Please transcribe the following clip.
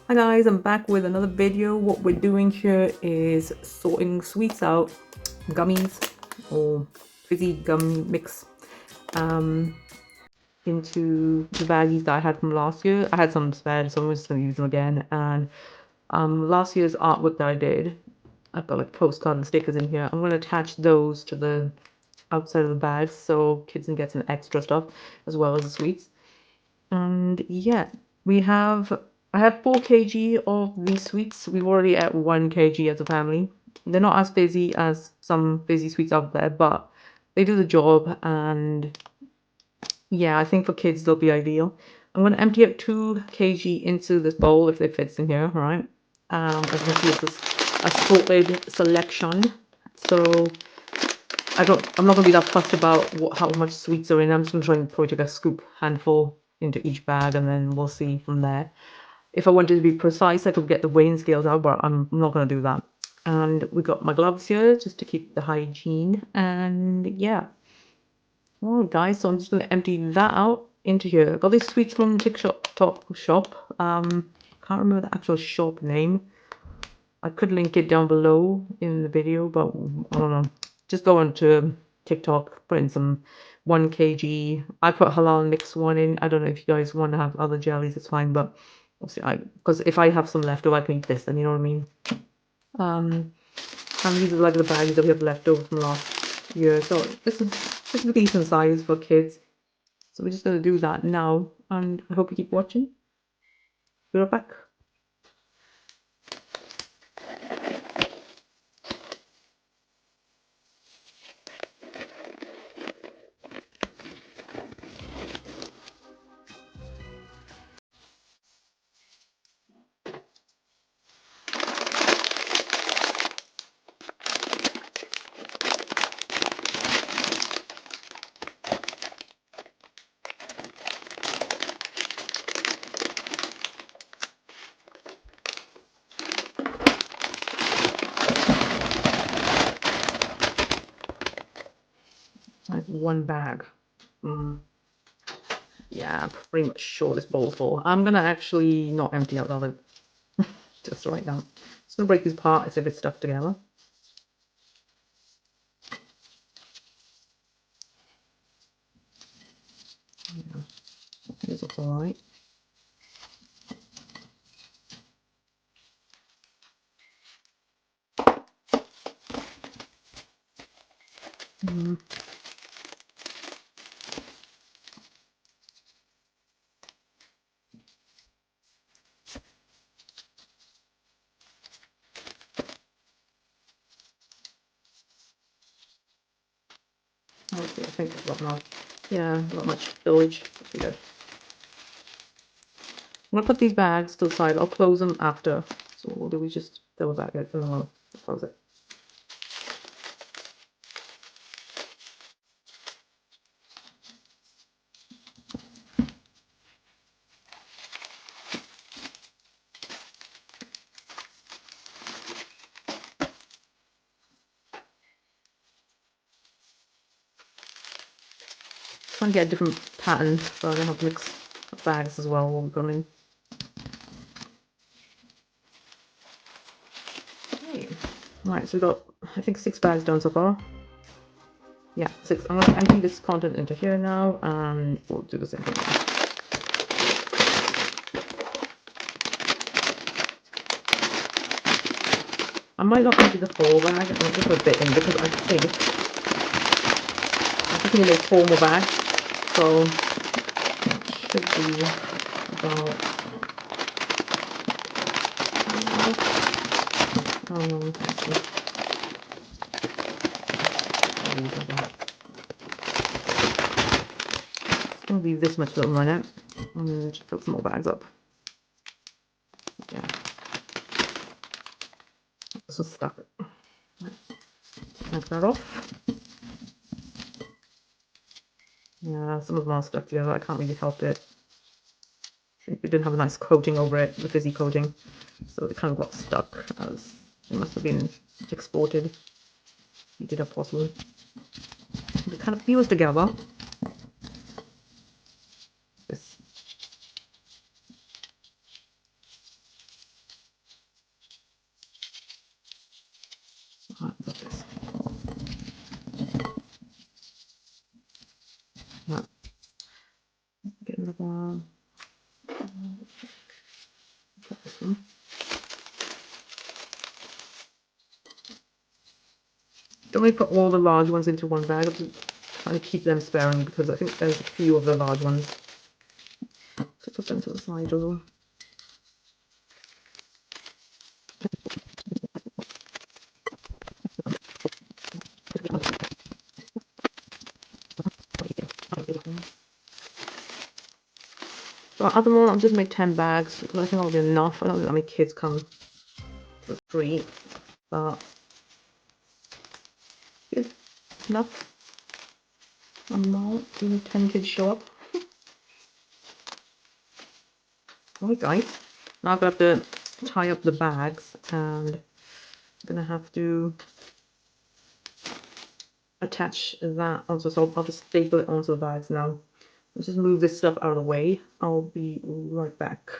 Hi guys, I'm back with another video. What we're doing here is sorting sweets out, gummies or fizzy gum mix, into the baggies that I had from last year. I had some spare, so I'm just gonna use them again. And last year's artwork that I did, I've got like postcard and stickers in here. I'm gonna attach those to the outside of the bags so kids can get some extra stuff as well as the sweets. And yeah, I have 4 kg of these sweets. We've already at 1 kg as a family. They're not as fizzy as some fizzy sweets out there, but they do the job. And yeah, I think for kids they'll be ideal. I'm going to empty out 2 kg into this bowl if it fits in here, right? As you can see, it's this assorted selection. So I'm not gonna be that fussed about how much sweets are in. I'm just gonna try and probably take a scoop handful into each bag, and then we'll see from there. If I wanted to be precise, I could get the weighing scales out, but I'm not gonna do that. And we got my gloves here just to keep the hygiene. And yeah, all right, guys. So I'm just gonna empty that out into here. I got these sweets from TikTok shop. Can't remember the actual shop name. I could link it down below in the video, but I don't know. Just go onto TikTok, put in some 1 kg. I put halal mix one in. I don't know if you guys want to have other jellies, it's fine, but obviously because if I have some left over, I can eat this, then you know what I mean. And these are like the bags that we have left over from last year. So this is a decent size for kids. So we're just gonna do that now, and I hope you keep watching. Be right back. Like 1 bag. Yeah, I'm pretty much sure this bowl's full. I'm gonna actually not empty out all of it just right now. Just gonna break these apart as if it's stuck together. Yeah, this looks alright. Okay, I think I've got not, yeah, not much spillage. That's pretty good. I'm gonna put these bags to the side. I'll close them after. So what we'll do is just fill it back out and then I'll close it. Trying to get a different pattern so I don't have to mix bags as well while we're going. Okay. Right, so we've got, I think, 6 bags done so far. Yeah, 6. I'm going to empty this content into here now, and we'll do the same thing. I might not empty the whole bag, I'm just put a bit in because I think we need 4 more bags, so it should be about, oh no, let's see. It's gonna be this much little run out, and just fill some more bags up. Yeah, this was stuck. Take that off. Yeah, some of them are stuck together. I can't really help it. It didn't have a nice coating over it, the fizzy coating, so it kind of got stuck as it must have been exported. We did have possibly. It kind of fused together. This. one. This one. Don't really put all the large ones into one bag. I'm trying to keep them sparing because I think there's a few of the large ones. So put them to the side a little. So at the moment, I'm just making 10 bags. I think that'll be enough. I don't think that many kids come for free, but good enough. Amount. Even 10 kids show up. Alright, guys. Now I'm gonna have to tie up the bags, and I'm gonna have to attach that. I'll just staple it onto the bags now. Let's just move this stuff out of the way. I'll be right back.